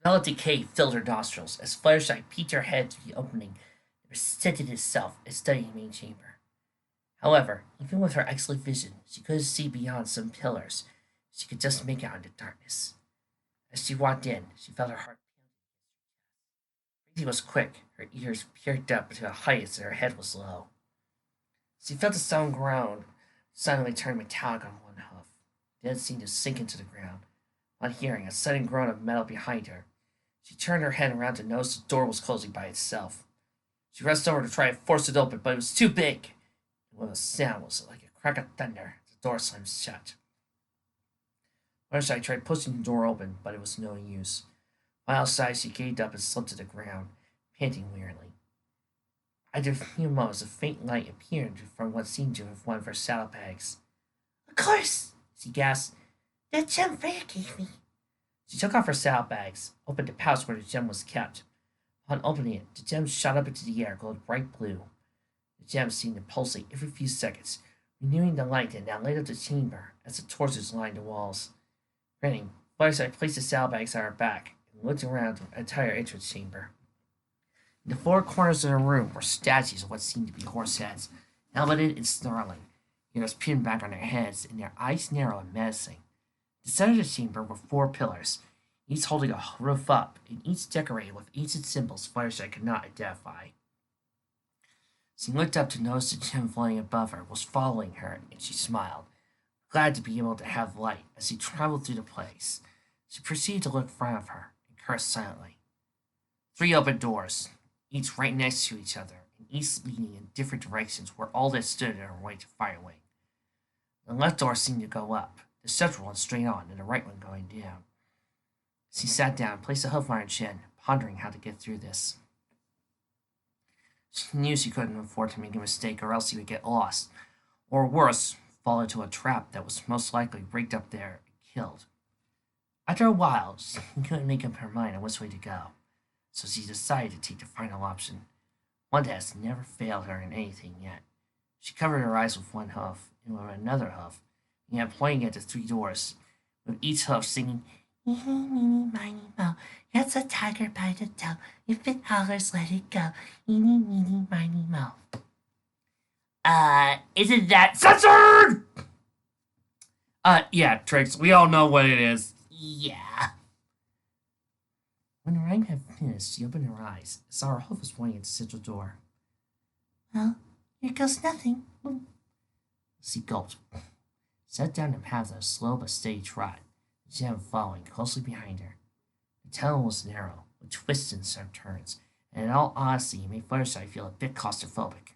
Smell of decay filled her nostrils as Fluttershy peeked her head through the opening and presented itself as studying the main chamber. However, even with her excellent vision, she couldn't see beyond some pillars. She could just make out in the darkness. As she walked in, she felt her heart pounding. Breathing was quick, her ears peered up to the heights, and her head was low. She felt the sound ground suddenly turn metallic on one hoof. Then it seemed to sink into the ground. On hearing a sudden groan of metal behind her, she turned her head around to notice the door was closing by itself. She rushed over to try to force it open, but it was too big. And with a sound was like a crack of thunder, the door slammed shut. Fluttershy tried pushing the door open, but it was no use. While outside, she gave up and slipped to the ground, panting wearily. After a few moments, a faint light appeared from what seemed to have one of her saddlebags. "Of course!" she gasped. "That gem Freya gave me." She took off her saddlebags, opened the pouch where the gem was kept. Upon opening it, the gem shot up into the air, glowed bright blue. The gem seemed to pulsate every few seconds, renewing the light that now lit up the chamber as the torches lined the walls. Grinning, Fluttershy placed the saddlebags on her back and looked around the entire entrance chamber. In the four corners of the room were statues of what seemed to be horse heads, helmeted and snarling, ears pinned back on their heads and their eyes narrow and menacing. The center of the chamber were four pillars, each holding a roof up, and each decorated with ancient symbols Fluttershy could not identify. She looked up to notice the gem floating above her was following her, and she smiled, glad to be able to have light as she traveled through the place. She proceeded to look in front of her and cursed silently. Three open doors, each right next to each other, and each leading in different directions, were all that stood in her way to Firewing. The left door seemed to go up, the central one straight on, and the right one going down. She sat down and placed a hoof on her chin, pondering how to get through this. She knew she couldn't afford to make a mistake, or else she would get lost, or worse, fall into a trap that was most likely rigged up there and killed. After a while, she couldn't make up her mind on which way to go, so she decided to take the final option, one that has never failed her in anything yet. She covered her eyes with one hoof, and with another hoof, and began pointing at the three doors, with each hoof singing, "Eeny, meeny, miny, mo, it's a tiger by the toe. If it hollers, let it go. Eeny, meeny, miny, mo." Isn't that censored? Yeah, Trix, we all know what it is. Yeah. When the rhyme had finished, she opened her eyes and saw her hoof was pointing at the central door. "Well, here goes nothing." She gulped, sat down and padded at a slow but steady trot, the gem following closely behind her. The tunnel was narrow, with twists and sharp turns, and in all honesty, it made Fluttershy feel a bit claustrophobic.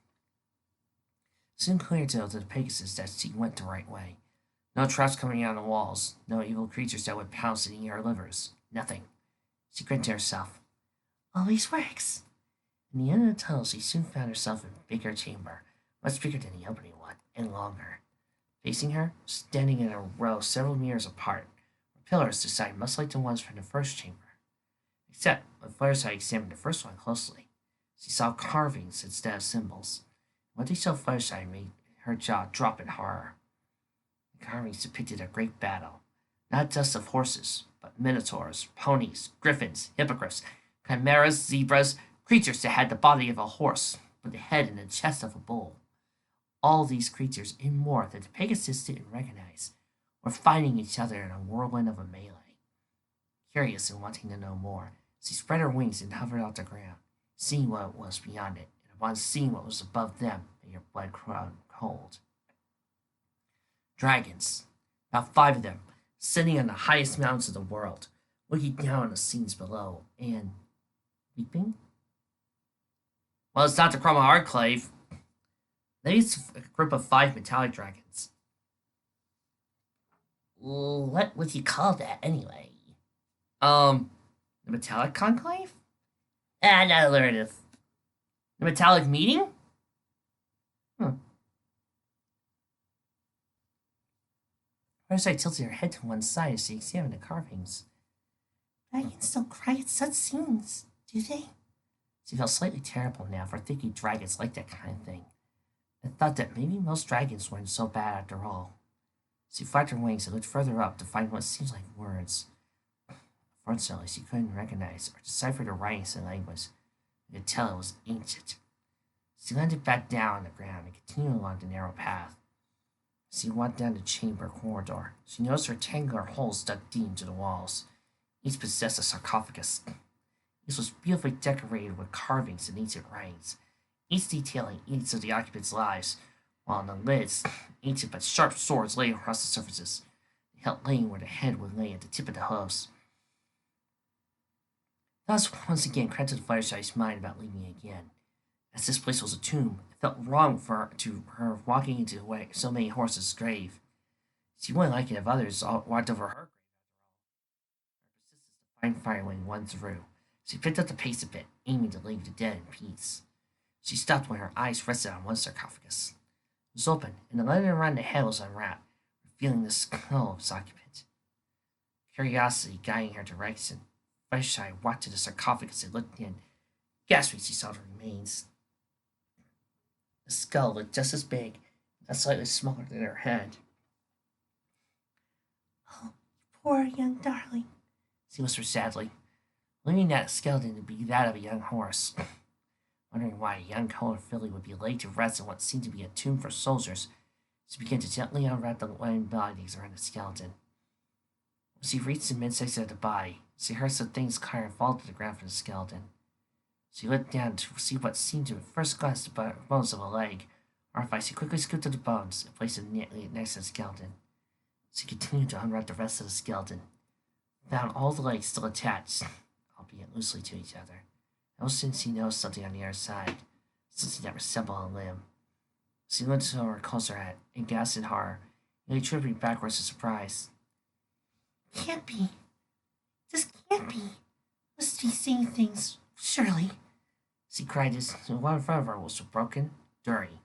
Soon clear to the Pegasus that she went the right way. No traps coming out of the walls, no evil creatures that would pounce and eat her livers, nothing. She grinned to herself. "Always works." In the end of the tunnel, she soon found herself in a bigger chamber, much bigger than the opening one, and longer. Facing her, standing in a row several meters apart, were pillars the size much like the ones from the first chamber. Except, when Fluttershy examined the first one closely, she saw carvings instead of symbols. What they showed Fluttershy made her jaw drop in horror. The carvings depicted a great battle, not just of horses, but minotaurs, ponies, griffins, hippogriffs, chimeras, zebras, creatures that had the body of a horse, but the head and the chest of a bull. All these creatures, and more that the Pegasus didn't recognize, were fighting each other in a whirlwind of a melee. Curious and wanting to know more, she spread her wings and hovered off the ground, seeing what was beyond it, and upon seeing what was above them, made her blood run cold. Dragons, about 5 of them, sitting on the highest mountains of the world, looking down on the scenes below, and weeping? Well, it's not the Chroma Enclave. Maybe it's a group of 5 metallic dragons. What would you call that, anyway? The Metallic Conclave? Not alliterative. The Metallic Meeting? Fluttershy tilted her head to one side as she examined the carvings. Dragons don't cry at such scenes, do they? She felt slightly terrible now for thinking dragons liked that kind of thing, and thought that maybe most dragons weren't so bad after all. She flapped her wings and looked further up to find what seemed like words. Unfortunately, she couldn't recognize or decipher the writings in language. You could tell it was ancient. She landed back down on the ground and continued along the narrow path. As she walked down the chamber corridor, she noticed rectangular holes dug deep into the walls. Each possessed a sarcophagus. Each was beautifully decorated with carvings and ancient writings, each detailing each of the occupants' lives, while on the lids, ancient but sharp swords lay across the surfaces, held laying where the head would lay at the tip of the hooves. Thus, once again, crept to the Fireshide's mind about leaving again. As this place was a tomb, it felt wrong for her walking into so many horses' grave. She wouldn't like it if others walked over her grave. Her persistence to find Firewing won through. She picked up the pace a bit, aiming to leave the dead in peace. She stopped when her eyes rested on one sarcophagus. It was open, and the leather around the head was unwrapped, revealing the skull of its occupant. Curiosity guiding her direction, Fireshine walked to the sarcophagus and looked in. Gasping, she saw the remains. The skull looked just as big, and slightly smaller than her head. Oh, poor young darling, she whispered sadly, believing that skeleton to be that of a young horse. Wondering why a young colored filly would be laid to rest in what seemed to be a tomb for soldiers, she began to gently unwrap the linen bindings around the skeleton. When she reached the midsection of the body, she heard some things clatter and fall to the ground from the skeleton. She looked down to see what seemed to at first glance the bones of a leg. Horrified, she quickly scooped up the bones and placed them neatly next to the skeleton. She continued to unwrap the rest of the skeleton, found all the legs still attached, albeit loosely to each other. Ever since she noticed something on the other side, something that resembled a limb. She looked over closer at it and gasped in horror, nearly tripping backwards in surprise. Can't be. This can't be. Must be seeing things, surely. She cried as one in front of her was broken, dirty,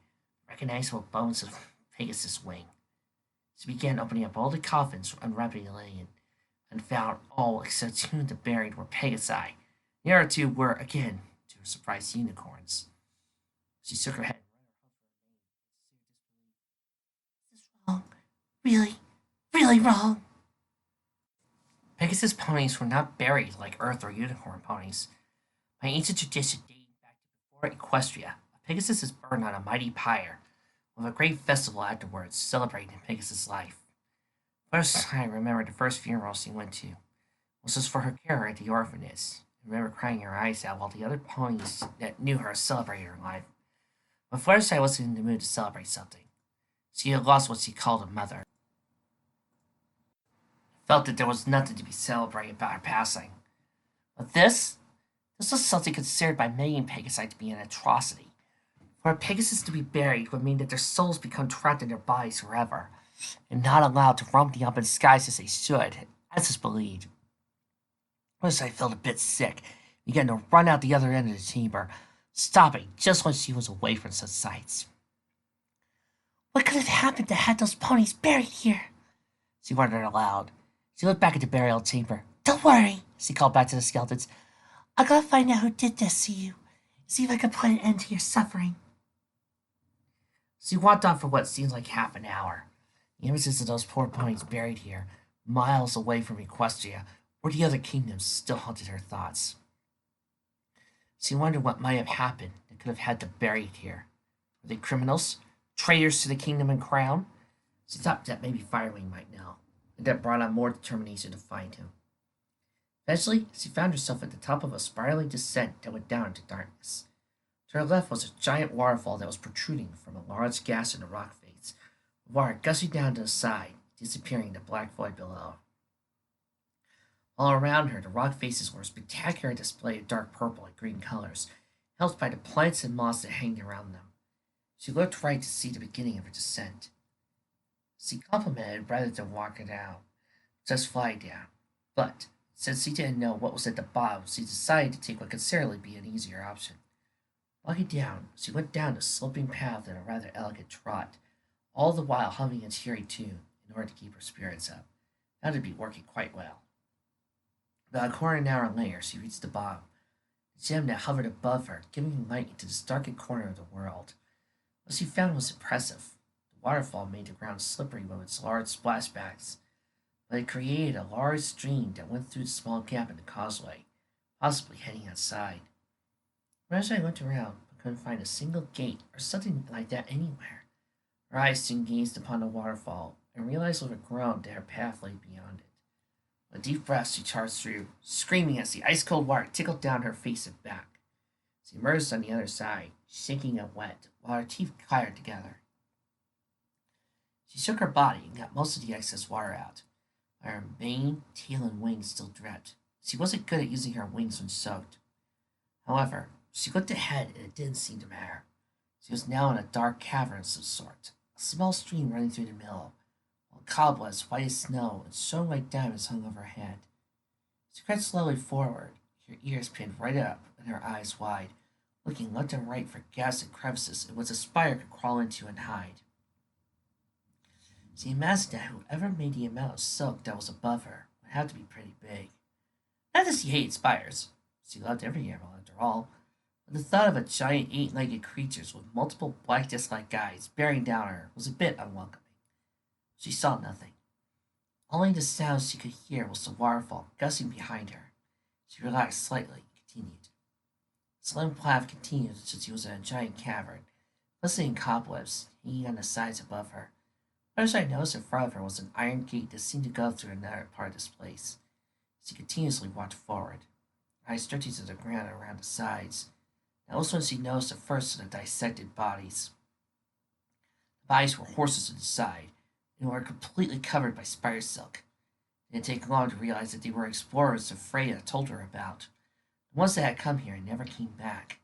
recognizable bones of Pegasus' wing. She began opening up all the coffins, unwrapping the linen, and found all except two of the buried were Pegasi. The other two were, again, to her surprise, unicorns. She shook her head. This is wrong. Really, really wrong. Pegasus ponies were not buried like Earth or unicorn ponies. By ancient tradition dating back to before Equestria, a Pegasus is burned on a mighty pyre, with a great festival afterwards celebrating Pegasus' life. First, I remember the first funeral she went to was just for her care at the orphanage. I remember crying her eyes out while the other ponies that knew her celebrated her life. But first, I wasn't in the mood to celebrate something. She had lost what she called a mother. I felt that there was nothing to be celebrated about her passing. But this was something considered by many in Pegasi to be an atrocity. For a Pegasus to be buried would mean that their souls become trapped in their bodies forever, and not allowed to roam the open skies as they should, as is believed. Once I felt a bit sick, began to run out the other end of the chamber, stopping just when she was away from such sights. What could have happened to have those ponies buried here? She wondered aloud. She looked back at the burial chamber. Don't worry, she called back to the skeletons. I gotta find out who did this to you. See if I can put an end to your suffering. She walked on for what seemed like half an hour. The images of those poor ponies buried here, miles away from Equestria, or the other kingdoms, still haunted her thoughts. She wondered what might have happened that could have had them buried here. Were they criminals? Traitors to the kingdom and crown? She thought that maybe Firewing might know, and that brought on more determination to find him. Eventually, she found herself at the top of a spiraling descent that went down into darkness. To her left was a giant waterfall that was protruding from a large gash in the rock face, with water gushing down to the side, disappearing in the black void below. All around her, the rock faces were a spectacular display of dark purple and green colors, helped by the plants and moss that hanged around them. She looked right to see the beginning of her descent. She complimented rather than walk it out, just fly down. But, since she didn't know what was at the bottom, she decided to take what could certainly be an easier option. Walking down, she went down the sloping path at a rather elegant trot, all the while humming a cheery tune in order to keep her spirits up. That would be working quite well. About a quarter of an hour later, she reached the bottom, the gem that hovered above her, giving light into this darkened corner of the world. What she found was impressive. The waterfall made the ground slippery with its large splashbacks, but it created a large stream that went through the small gap in the causeway, possibly heading outside. As I looked around, but couldn't find a single gate or something like that anywhere. Her eyes soon gazed upon the waterfall, and realized with a groan that her path lay beyond it. With a deep breath, she charged through, screaming as the ice-cold water tickled down her face and back. She emerged on the other side, shaking and wet, while her teeth clattered together. She shook her body and got most of the excess water out, while her mane, tail, and wings still dripped. She wasn't good at using her wings when soaked. However, she looked ahead and it didn't seem to matter. She was now in a dark cavern of some sort, a small stream running through the middle, while cobwebs white as snow and shone like diamonds hung over her head. She crept slowly forward, her ears pinned right up and her eyes wide, looking left and right for gaps and crevices in which a spider could crawl into and hide. She imagined that whoever made the amount of silk that was above her would have to be pretty big. Not that she hated spiders. She loved every animal, after all. But the thought of a giant eight-legged creature with multiple black disc-like eyes bearing down on her was a bit unwelcoming. She saw nothing. Only the sounds she could hear was the waterfall gushing behind her. She relaxed slightly and continued. The slim path continued until she was in a giant cavern, glistening cobwebs hanging on the sides above her. First I noticed in front of her was an iron gate that seemed to go through another part of this place. She continuously walked forward, her eyes stretching to the ground around the sides. That was when she noticed the first of the dissected bodies. The bodies were horses to the side, and were completely covered by spider silk. It didn't take long to realize that they were explorers that Freya told her about. The ones that had come here and never came back.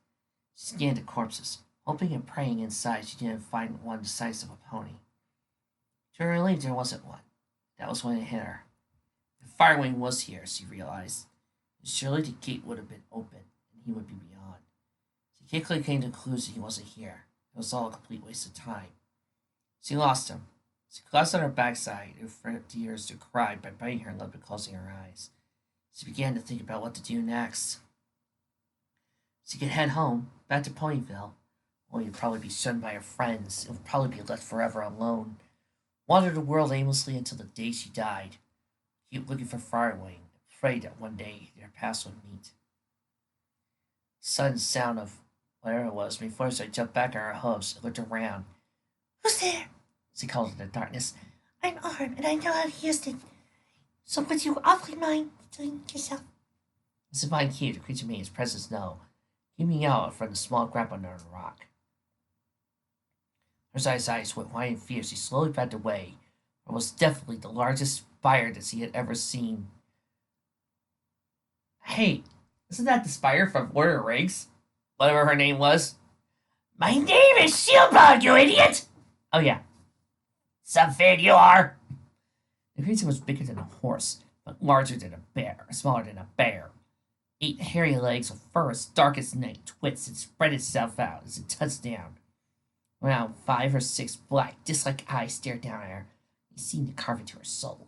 She scanned the corpses, hoping and praying inside she didn't find one the size of a pony. To her relief, there wasn't one. That was when it hit her. If Firewing was here, she realized, then surely the gate would have been open, and he would be beyond. She quickly came to the conclusion he wasn't here. It was all a complete waste of time. She lost him. She collapsed on her backside and for tears to cry by biting her lip and closing her eyes. She began to think about what to do next. She could head home, back to Ponyville, only to probably be shunned by her friends and would probably be left forever alone. Wander the world aimlessly until the day she died. Keep looking for Firewing, afraid that one day their paths would meet. The sudden sound of whatever it was made Fluttershy jump back on her hooves and looked around. "Who's there?" she called in the darkness. "I'm armed and I know how to use it. So would you awfully mind doing it yourself?" This divine key, the creature made his presence known, keeping out from the small grab under the rock. Her eyes went wide in fear. She slowly backed away. It was definitely the largest spider that she had ever seen. Hey, isn't that the spider from Lord of the Rings? Whatever her name was. "My name is Shieldbug, you idiot!" "Oh yeah. Some fan you are." The creature was bigger than a horse, but larger than a bear, smaller than a bear. 8 hairy legs with fur as dark as night twists and spread itself out as it touched down. Around 5 or 6 black, disc-like eyes stared down at her. They seemed to carve into her soul.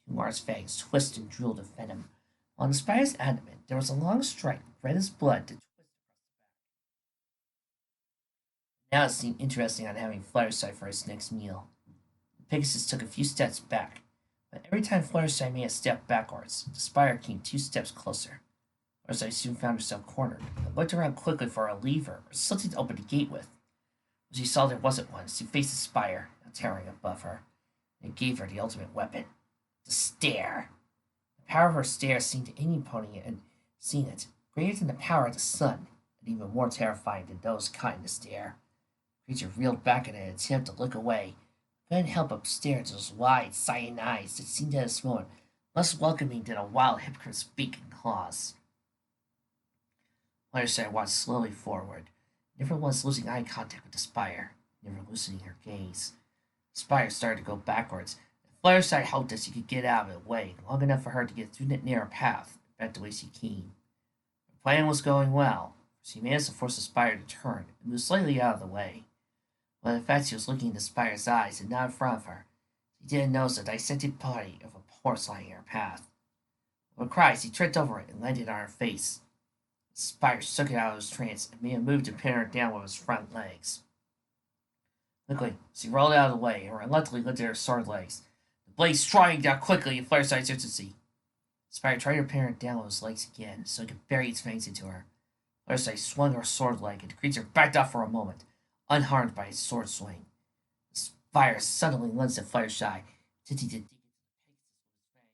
2 large fangs twisted and drooled of venom. On the spider's abdomen, there was a long stripe, red as blood, that twisted across the back. Now it seemed interesting on having Fluttershy for his next meal. Pegasus took a few steps back, but every time Fluttershy made a step backwards, the spider came 2 steps closer. Fluttershy soon found herself cornered, but looked around quickly for a lever or something to open the gate with. When she saw there wasn't one, she faced the spider, now towering above her, and it gave her the ultimate weapon, the stare. The power of her stare seemed to any pony and seen it, greater than the power of the sun, and even more terrifying than those caught in the stare. The creature reeled back in an attempt to look away, but couldn't help but stare into those wide, cyan eyes that seemed at this moment less welcoming than a wild hypocrite's beak and claws. Fluttershy walked slowly forward, never once losing eye contact with the spire, never loosening her gaze. The spire started to go backwards, and Fluttershy hoped that she could get out of the way long enough for her to get through that narrow path and back the way she came. Her plan was going well, for she managed to force the spire to turn and move slightly out of the way. But in fact she was looking in the spire's eyes and not in front of her, she didn't notice the dissected body of a horse lying in her path. With a cry, she tripped over it and landed on her face. The spider shook it out of his trance and made a move to pin her down with his front legs. Quickly, she rolled out of the way and reluctantly lifted her sword legs. The Blade striding down quickly in Fluttershy's urgency. Spire tried to pin her down with his legs again so he could bury its fangs into her. Fluttershy swung her sword leg and the creature backed off for a moment, unharmed by its sword swing. The Spire suddenly lunged at Fluttershy, attempting to dig into the fangs.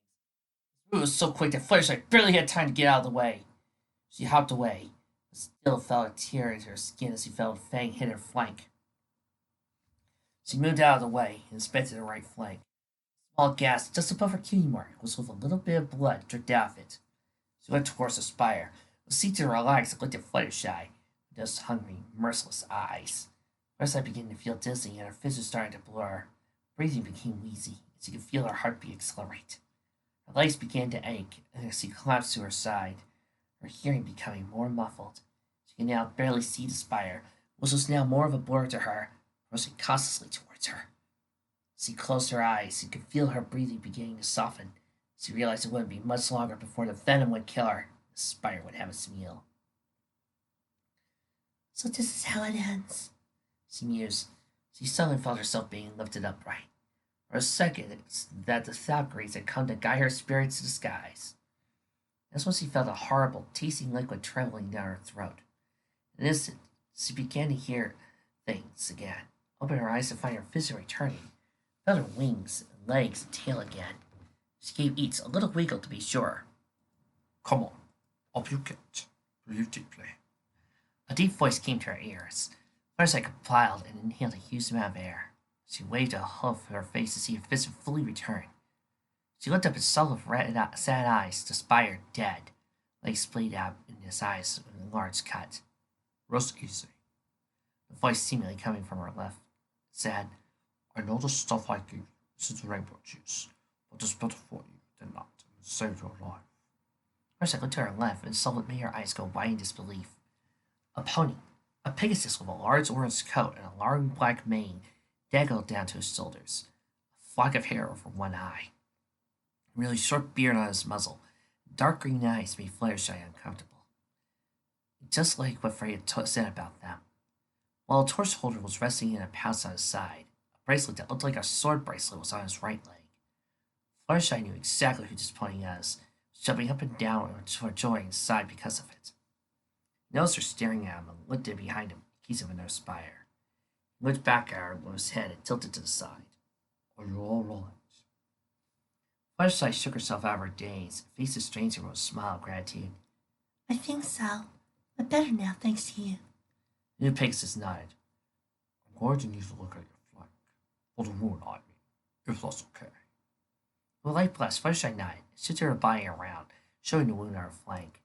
His move was so quick that Fluttershy barely had time to get out of the way. She hopped away, but still felt a tear into her skin as she felt a fang hit her flank. She moved out of the way and inspected her right flank. A small gash just above her cutie mark was with a little bit of blood dripped out of it. She went towards the spire, was seated to relax and looked at Fluttershy with those hungry, merciless eyes. Fluttershy began to feel dizzy and her vision started to blur. Breathing became wheezy, and she could feel her heartbeat accelerate. Her legs began to ache as she collapsed to her side, her hearing becoming more muffled. She could now barely see the spire, which was now more of a blur to her, rushing cautiously towards her. As she closed her eyes, she could feel her breathing beginning to soften. She realized it wouldn't be much longer before the venom would kill her. The spire would have its meal. So this is how it ends, she mused. She suddenly felt herself being lifted upright. For a second, it's that the Valkyries had come to guide her spirit to the skies. That's when she felt a horrible, tasting liquid trembling down her throat. In an instant, she began to hear things again. Opened her eyes to find her vision returning. Felt her wings and legs and tail again. She gave each a little wiggle to be sure. Come on, up you get. Breathe deeply. A deep voice came to her ears. First I complied and inhaled a huge amount of air. She waved a huff to her face to see her vision fully return. She looked up and saw with sad eyes the spire dead, legs splayed out in his eyes with a large cut. Rest easy. The voice seemingly coming from her left said, I know the stuff I give you is rainbow juice, but it's better for you than not, and save your life. First I looked to her left and saw what made her eyes go wide in disbelief. A pony, a Pegasus with a large orange coat and a long black mane dangled down to his shoulders, a flock of hair over one eye, a really short beard on his muzzle, dark green eyes made Fluttershy uncomfortable, just like what Frey had said about them. While a torch holder was resting in a pouch on his side, a bracelet that looked like a sword bracelet was on his right leg. Fluttershy knew exactly who this pony was, jumping up and down for joy inside because of it. He noticed her staring at him and looked in behind him in case of another spire. He looked back at her with his head tilted to the side. Are you all right? Fluttershy shook herself out of her daze and faced the stranger with a smile of gratitude. I think so. I'm better now, thanks to you. The new Pegasus nodded. I'm going to need to look at your flank. For the wound, I mean, if that's okay. With a light blast, Fluttershy nodded and shifted her body around, showing the wound on her flank.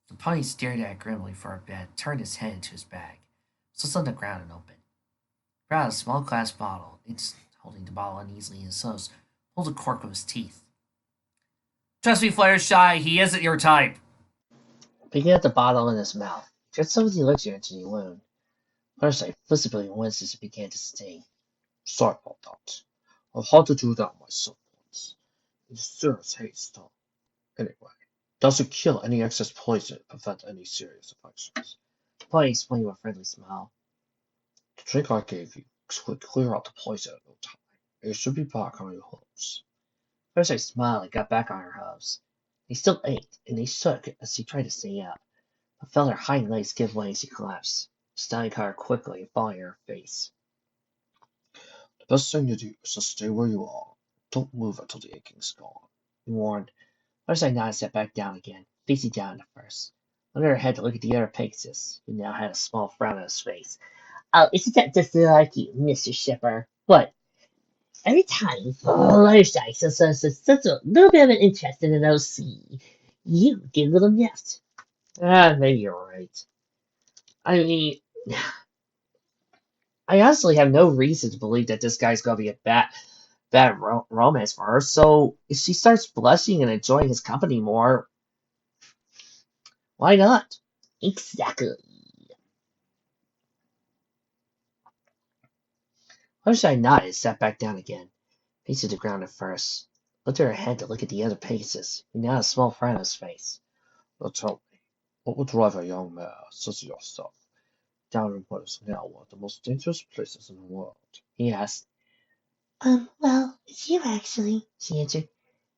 The pony stared at it grimly for a bit, turned his head into his bag, slipped on the ground and opened. He brought out a small glass bottle, each holding the bottle uneasily in his nose, pulled the cork with his teeth. Trust me, Fluttershy, he isn't your type. Picking up the bottle in his mouth, he tried some of the elixir into the wound. Fluttershy visibly winced as it began to sting. Sorry about that. I've had to do that myself once. It stirs hates though. Anyway, doesn't kill any excess poison, prevent any serious infections. The pony explained with a friendly smile. The drink I gave you could clear out the poison in no time. It should be back on your hooves. Fluttershy smiled and got back on her hooves. They still ached, and they shook as she tried to stay up, but felt her hind legs give way as she collapsed. Stunning caught her quickly and falling in her face. The best thing to do is to stay where you are. Don't move until the aching's gone. He warned. Fluttershy nodded and sat back down again, facing down at first. Under her head to look at the other Pegasus, who now had a small frown on his face. Oh, isn't that just like you, Mr. Shipper? What? Every time Fluttershy shows such a little bit of an interest in an OC, you get a little miffed. Maybe you're right. I mean, I honestly have no reason to believe that this guy's gonna be a bad romance for her. So if she starts blushing and enjoying his company more, why not? Exactly. Fluttershy nodded and sat back down again, facing the ground at first. Lifted her head to look at the other Pegasus, who now had a small frown on his face. Now tell me, what would drive a young man such as yourself down in what is now one of the most dangerous places in the world? He asked. Well, it's you actually, she answered.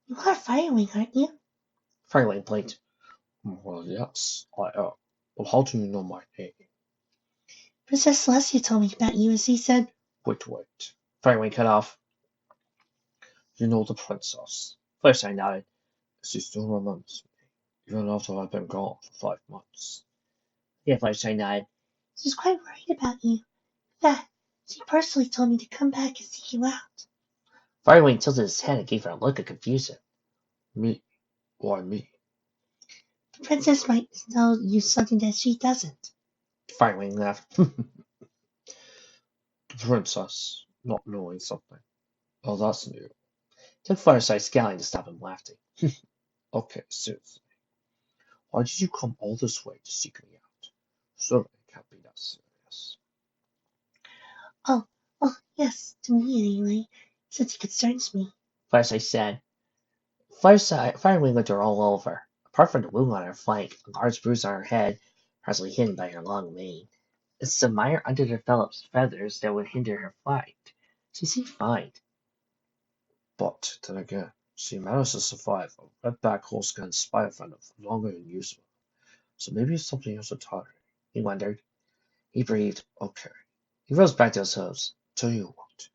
You are Firewing, aren't you? Firewing blinked. Well, yes, I am. But how do you know my name? Princess Celestia told me about you, as he said. Wait. Firewing cut off. You know the princess. Fluttershy nodded. She still remembers me, even after I've been gone for 5 months. Yeah, Fluttershy nodded. She's quite worried about you. In fact, she personally told me to come back and seek you out. Firewing tilted his head and gave her a look of confusion. Me? Why me? The princess might tell you something that she doesn't. Firewing laughed. The princess not knowing something. Oh, that's new. Took Fluttershy scowling to stop him laughing. Okay, seriously. Why did you come all this way to seek me out? Surely it can't be that serious. Oh, yes, to me anyway, since it concerns me. Fluttershy said. Firewing looked her all over. Apart from the wound on her flank, a large bruise on her head, partially hidden by her long mane, and some minor underdeveloped feathers that would hinder her flight. She seemed fine. But then again, she managed to survive a redback horsegun spider venom for longer than usual. So maybe it's something else entirely. He wondered. He breathed. Okay. He rose back to his hooves. Tell you what,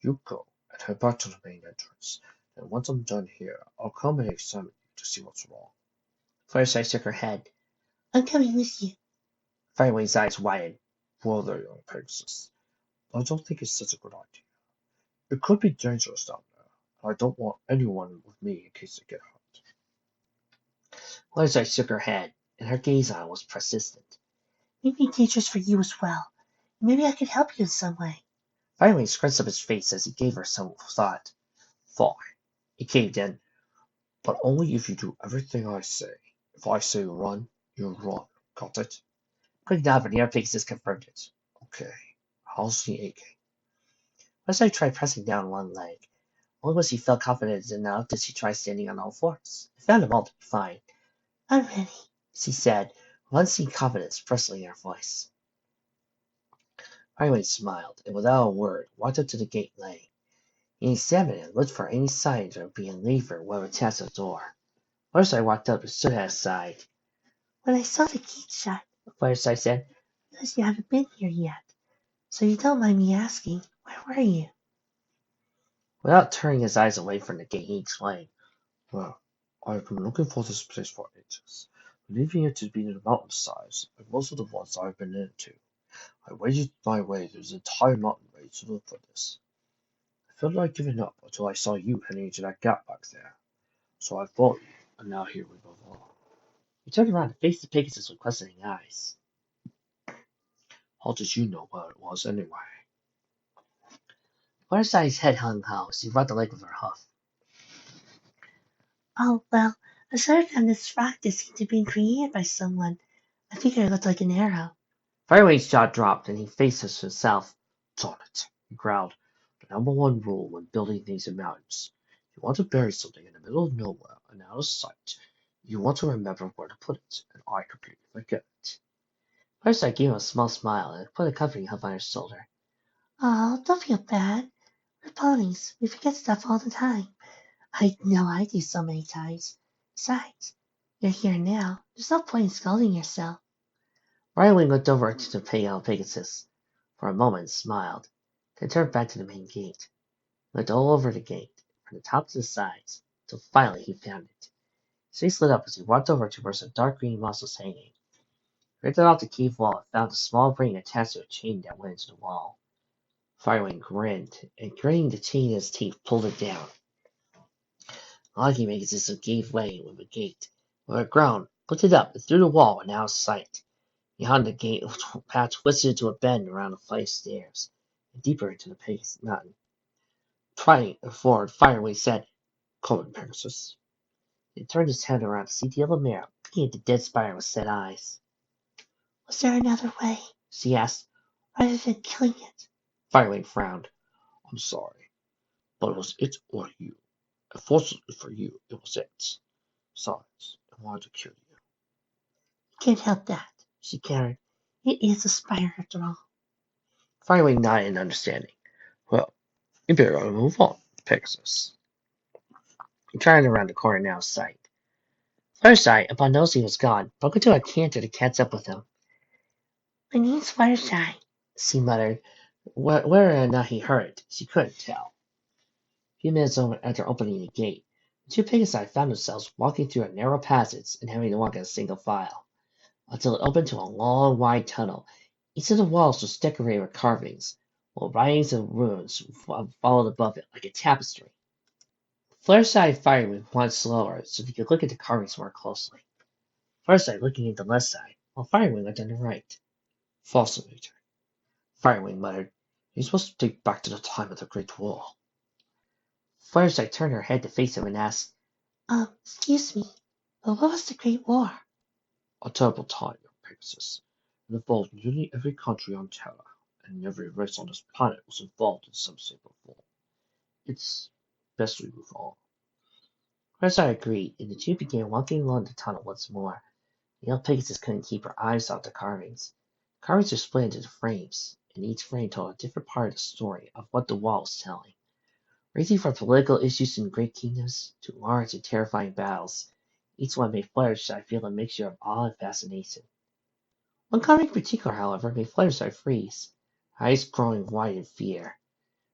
you go and head back to the main entrance. And once I'm done here, I'll come and examine you to see what's wrong. Fluttershy shook her head. I'm coming with you. Firewing's eyes widened. Well, there, young Pegasus. I don't think it's such a good idea. It could be dangerous down there, and I don't want anyone with me in case they get hurt. Fluttershy shook her head, and her gaze on him was persistent. Maybe it's dangerous for you as well. Maybe I could help you in some way. Firewing scrunched up his face as he gave her some thought. Fine. He caved in. But only if you do everything I say. If I say run, you run. Got it? Quick nod, but the other Pegasus confirmed it. Okay. How's the aching? Fluttershy tried pressing down one leg. Only when she felt confident enough did she try standing on all fours. It found them all to be fine. I'm ready, She said, with unseen confidence bristling in her voice. Firewing smiled, and without a word, walked up to the gate lane. He examined it and looked for any signs of being a lever when attached to the door. Fluttershy walked up and stood at his side. When I saw the gate shut, Fluttershy said, I realized you haven't been here yet. So you don't mind me asking, where were you? without turning his eyes away from the gate, he explained. Well, I've been looking for this place for ages, believing it to be the mountainsides, like most of the ones I've been into. I waded my way through the entire mountain range to look for this. I felt like giving up until I saw you heading into that gap back there. So I followed you, and now here we both are. He turned around and faced the Pegasus with questioning eyes. How did you know where it was anyway? Fluttershy's head hung low as she rubbed the leg with her hoof. Oh, well, I saw it on this rock that seemed to be created by someone. I figured it looked like an arrow. Firewing's jaw dropped, and he faced himself. Darn it, he growled. The number one rule when building things in mountains. You want to bury something in the middle of nowhere and out of sight. You want to remember where to put it, and I completely forget it. Fluttershy gave him a small smile and put a comforting hand on her shoulder. Oh, don't feel bad. We're ponies. We forget stuff all the time. I know I do so many times. Besides, you're here now. There's no point in scolding yourself. Firewing looked over to the pale Pegasus for a moment and smiled, then turned back to the main gate. He looked all over the gate, from the top to the sides, until finally he found it. His face lit up as he walked over to where some dark green moss was hanging. He ripped it off the cave wall and found a small ring attached to a chain that went into the wall. Firewing grinned, and gritting the chain in his teeth, pulled it down. Lucky Pegasus gave way with a gate. With a groan, lifted up and through the wall and out of sight. Behind the gate, the path twisted into a bend around the flight of stairs, and deeper into the Pegasus mountain. Trying forward, Firewing said, Come on, Pegasus. He turned his head around to see the yellow mare looking at the dead spider with sad eyes. Was there another way, She asked. rather than killing it? Firewing frowned. I'm sorry, but it was it or you. And fortunately for you, it was it. Besides, it wanted to kill you. Can't help that, She carried. it is a spider after all. Firewing nodded in understanding. Well, You better move on, Pegasus. He turned around the corner now sight. Fluttershy, upon noticing he was gone, broke into a canter to catch up with him. My name's Fluttershy, She muttered. Whether or not he heard it, she couldn't tell. A few minutes after opening the gate, the two Pegasi found themselves walking through a narrow passage and having to walk in a single file, until it opened to a long, wide tunnel. Each of the walls was decorated with carvings, while writings and runes followed above it like a tapestry. Fluttershy and Firewing went slower so they could look at the carvings more closely. Fluttershy looking at the left side, while Firewing looked on the right. Fascinating. Firewing muttered. He's supposed to take back to the time of the Great War. Fluttershy turned her head to face him and asked, excuse me, but what was the Great War? A terrible time, young Pegasus. It involved nearly every country on Terra, and every race on this planet was involved in some shape or form. It's best we move on. Fluttershy agreed, and the two began walking along the tunnel once more. The young Pegasus couldn't keep her eyes off the carvings. The carvings were split into frames, and each frame told a different part of the story of what the wall was telling. Ranging from political issues in great kingdoms to large and terrifying battles, each one made Fluttershy feel a mixture of awe and fascination. One carving in particular, however, made Fluttershy freeze, her eyes growing wide in fear.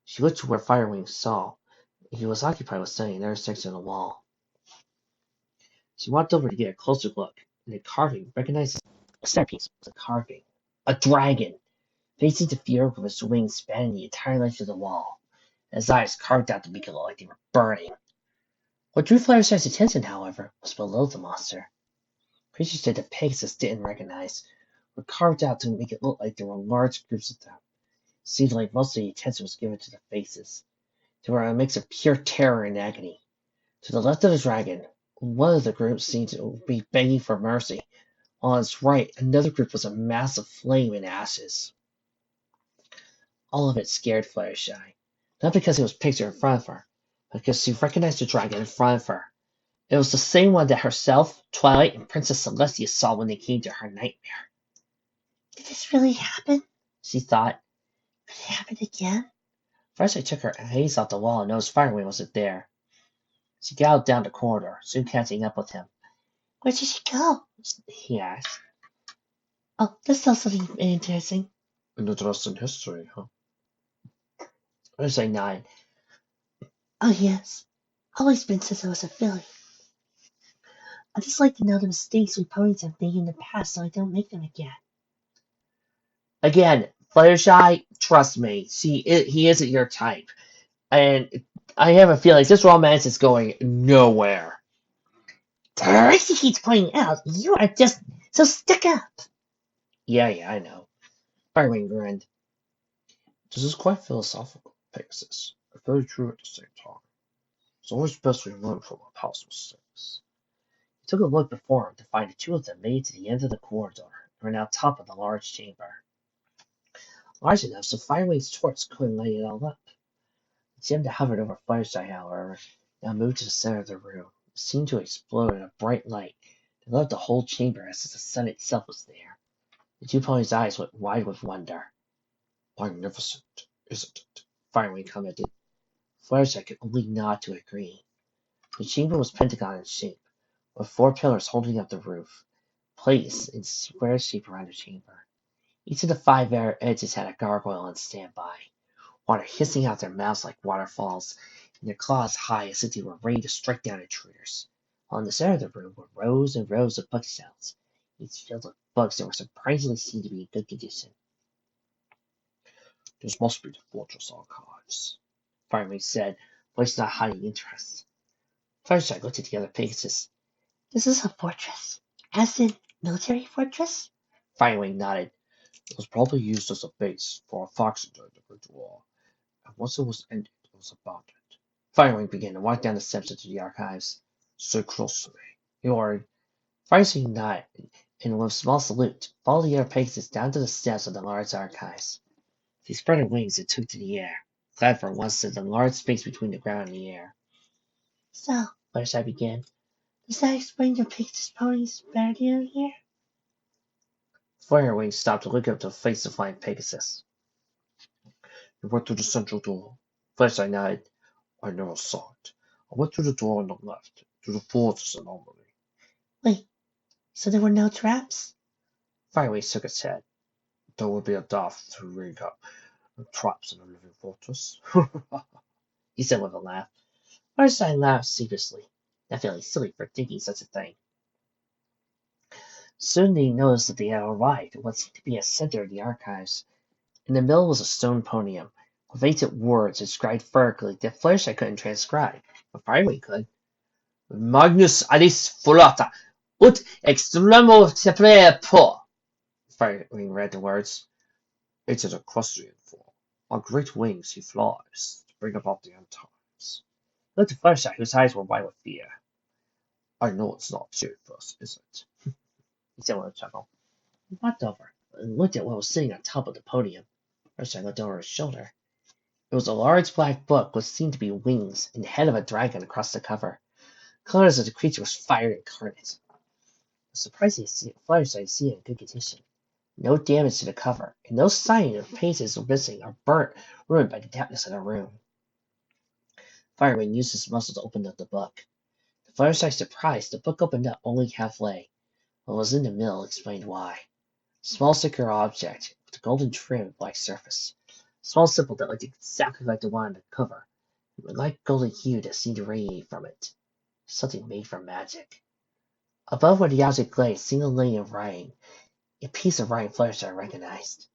She looked to where Firewing saw. He was occupied with studying another section of the wall. She walked over to get a closer look, and the carving recognized the centerpiece was a carving. A dragon, facing the earth with its wings spanning the entire length of the wall. His eyes carved out to make it look like they were burning. What drew Fluttershy's attention, however, was below the monster. Creatures that the Pegasus didn't recognize were carved out to make it look like there were large groups of them. It seemed like most of the attention was given to the faces. They were a mix of pure terror and agony. To the left of the dragon, one of the groups seemed to be begging for mercy, while on its right, another group was a mass of flame and ashes. All of it scared Fluttershy, not because it was pictured in front of her, but because she recognized the dragon in front of her. It was the same one that herself, Twilight, and Princess Celestia saw when they came to her nightmare. Did this really happen? She thought. Could it happen again? First, I took her gaze off the wall and noticed Firewing wasn't there. She galloped down the corridor, soon catching up with him. Where did she go? He asked. Oh, this tells something interesting. An interesting history, huh? First, I nodded. Oh, yes. Always been since I was a filly. I just like to know the mistakes we ponies have made in the past so I don't make them again. Again, Fluttershy, trust me, he isn't your type. And I have a feeling this romance is going nowhere. Tracy keeps pointing out you are just so stuck up. Yeah, I know. Firewing grinned. This is quite philosophical, Pegasus, but very true at the same time. It's always best we learn from our past mistakes. He took a look before him to find the two of them made it to the end of the corridor and were now top of the large chamber. Large enough so Firewing's torch couldn't light it all up. The gem that hovered over Fluttershy, however, now moved to the center of the room. It seemed to explode in a bright light that lit up the whole chamber as if the sun itself was there. The two ponies' eyes went wide with wonder. Magnificent, isn't it? Firewing commented. Fluttershy could only nod to agree. The chamber was pentagon in shape, with 4 pillars holding up the roof, placed in square shape around the chamber. Each of the 5 edges had a gargoyle on standby, water hissing out their mouths like waterfalls, and their claws high as if they were ready to strike down intruders. While in the center of the room were rows and rows of bookshelves, each filled with books that were surprisingly seen to be in good condition. This must be the fortress archives, Firewing said, voice not hiding interest. Fluttershy looked at the other Pegasus. This is a fortress. As in military fortress? Firewing nodded. It was probably used as a base for a faction during the Great War, and once it was ended, it was abandoned. Firewing began to walk down the steps into the archives. Stay close to me. He ordered. Firewing nodded, and with a small salute, followed the other Pegasus down to the steps of the large archives. They spread their wings and took to the air, glad for once that the large space between the ground and the air. So, Fluttershy began. does that explain your Pegasus ponies better down here? Firewing stopped to look up to face the flying Pegasus. You went through the central door. Flashlight nodded. I never saw it. I went through the door on the left, through the fortress anomaly. Wait, so there were no traps? Fireway shook his head. There would be a daft to rig up traps in a living fortress. He said with a laugh. Flashlight laughed sheepishly, not feeling silly for thinking such a thing. Soon they noticed that they had arrived at what seemed to be a center of the archives. In the middle was a stone podium, with ancient words inscribed vertically that Flashlight couldn't transcribe, but Fireway could. Magnus Alice Fulata, ut extremo separe po. Firewing read the words. It's an equestrian form. On great wings he flies, to bring about the end times. He looked at Flashlight, whose eyes were wide with fear. I know it's not serious, is it? He said with a chuckle. He walked over and looked at what was sitting on top of the podium. Flashlight looked over his shoulder. It was a large black book with seemed to be wings and the head of a dragon across the cover. Colors of the creature was fire incarnate. Surprising to see Flashlight see it in good condition. No damage to the cover, and no sign of pages were missing or burnt, ruined by the dampness of the room. Firewing used his muscle to open up the book. To Firesight's surprise, the book opened up only halfway. What was in the middle explained why. A small circular object with a golden trim and black surface. A small symbol that looked exactly like the one on the cover. With a light golden hue that seemed to radiate from it. Something made from magic. Above where the object lay, a single line of writing. A piece of writing Flashlight recognized.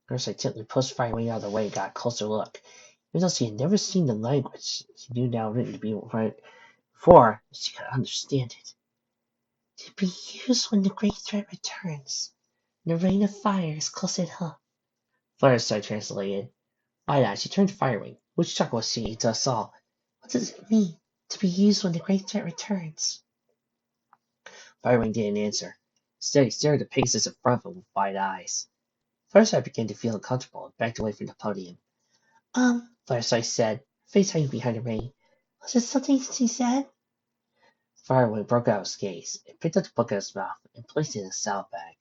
Flashlight gently pushed Firewing out of the way and got a closer look. Even though she had never seen the language she knew now written to be right before, she could understand it. To be used when the great threat returns. The rain of fire is close at hand. Flashlight translated. Wide-eyed, she turned to Firewing. Which chuckle was she to us all? What does it mean, to be used when the great threat returns? Firewing didn't answer. Instead, he stared at the Pegasus in front of him with wide eyes. Flashlight began to feel uncomfortable and backed away from the podium. Flashlight said, face hiding behind the rain. Was it something she said? Firewing broke out his gaze and picked up the book out of his mouth and placed it in his saddlebag.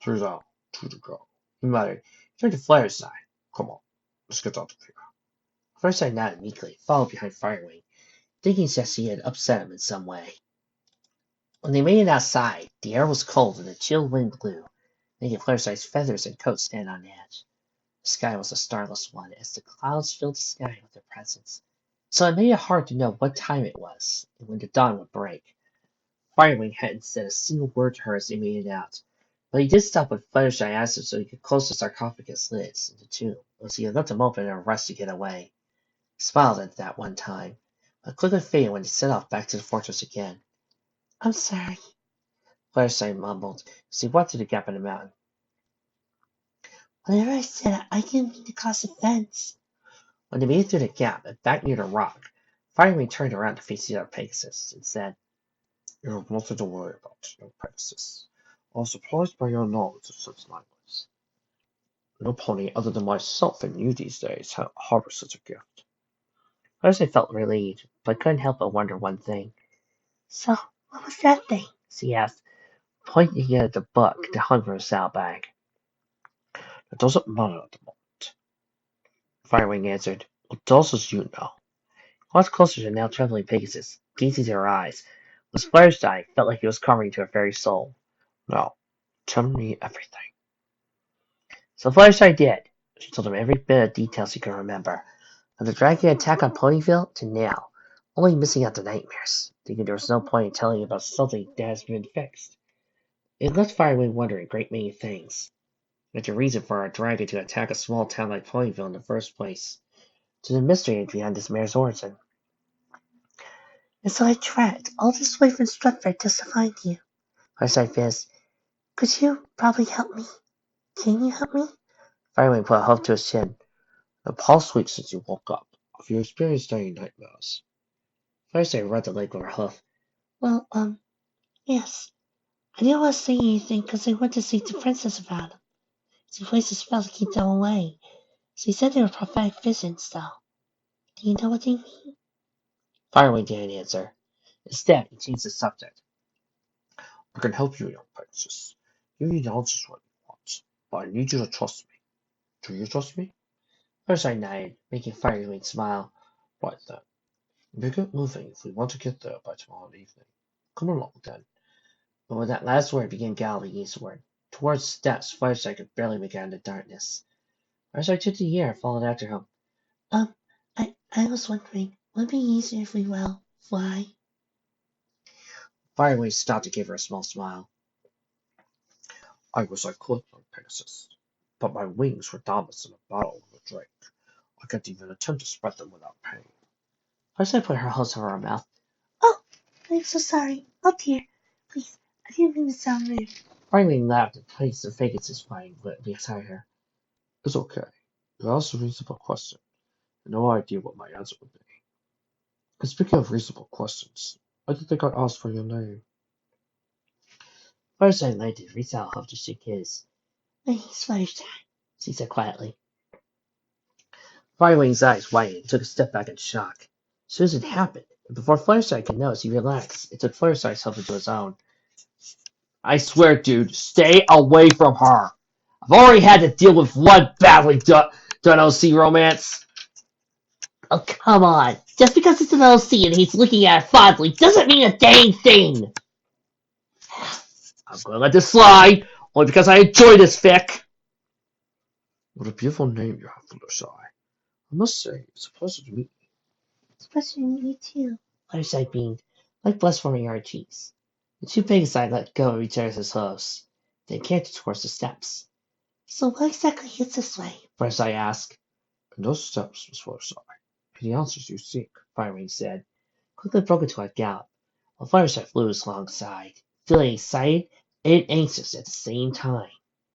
Turns out, two to go. He muttered. He turned to Flashlight. Come on, let's get out of here. Flashlight nodded meekly, followed behind Firewing, thinking that she had upset him in some way. When they made it outside, the air was cold and a chill wind blew, making Flashlight's feathers and coat stand on edge. The sky was a starless one, as the clouds filled the sky with their presence, so it made it hard to know what time it was, and when the dawn would break. Firewing hadn't said a single word to her as they made it out, but he did stop when Fluttershy asked him so he could close the sarcophagus lids in the tomb, as he had left them open in a rush to get away. He smiled at that one time, but quickly faded when he set off back to the fortress again. I'm sorry, Fluttershy mumbled as he walked through the gap in the mountain. Whenever I said it, I didn't mean to cause offense. When they made it through the gap and back near the rock, Firewing turned around to face the other Pegasus and said, You have nothing to worry about, young Pegasus. I was surprised by your knowledge of such language. No pony other than myself and you these days harbors such a gift. First I felt relieved, but couldn't help but wonder one thing. So, what was that thing? She asked, pointing at the book that hung from her saddlebag. It doesn't matter at the moment. Firewing answered, It does as you know. Walked closer to the now trembling Pegasus, gazing into her eyes. With Fluttershy felt like he was covering to her very soul. Now, tell me everything. So Fluttershy did. She told him every bit of details she could remember. From the dragon attack on Ponyville to now, only missing out the nightmares, thinking there was no point in telling about something that has been fixed. It left Firewing wondering a great many things. Like the reason for a dragon to attack a small town like Ponyville in the first place, to the mystery behind this mare's origin. And so I trekked all this way from Stratford just to find you. Fluttershy fizzed. Could you probably help me? Can you help me? Firewing put a hoof to his chin. The past week since you woke up, have you experienced any nightmares? Fluttershy rubbed the leg with her hoof. Well, yes. I didn't want to say anything because I went to speak to Princess about them. She placed a spell to keep them away. She said they were prophetic visions, though. Do you know what they mean? Firewing didn't answer. Instead, he changed the subject. I can help you, young princess. You need answers what you want, but I need you to trust me. Do you trust me? Fireside nodded, making Firewing smile. Right then. We get moving if we want to get there by tomorrow evening. Come along then. But when that last word began galloping eastward, towards steps Fireside could barely make out in the darkness. Fireside took the air and followed after him. I was wondering, would it be easier if we, fly? Firewing stopped and gave her a small smile. I wish I could, Lord Pegasus, but my wings were dominant in a battle with a drake. I can't even attempt to spread them without pain. Fireside put her hands over her mouth. Oh, I'm so sorry. Oh dear. Please, I didn't mean to sound rude. Firewing laughed and placed her fingers spine beside her. It's okay. You asked a reasonable question. No idea what my answer would be. And speaking of reasonable questions, I didn't think I asked for your name. Fireside lighted and reached out to shake his. My name's Fireside, she said quietly. Firewing's eyes widened and took a step back in shock. As soon as it happened, and before Fireside could notice, he relaxed and took Fireside's help into his own. I swear, dude, stay away from her. I've already had to deal with one badly done OC romance. Oh, come on. Just because it's an OC and he's looking at it fondly doesn't mean a dang thing. I'm going to let this slide, only because I enjoy this fic. What a beautiful name you have, Fluttershy. I must say, it's a pleasure to meet you. It's a pleasure to meet you too, Fireside beamed, like blessed forming cheeks. The two Pegasi let go of each other's hooves. They cantered towards the steps. So what exactly is this way? Fireside asked. And those steps, Miss Fluttershy, are the answers you seek, Firewing said, quickly broke into a gallop, while Fireside flew alongside, feeling excited and anxious at the same time.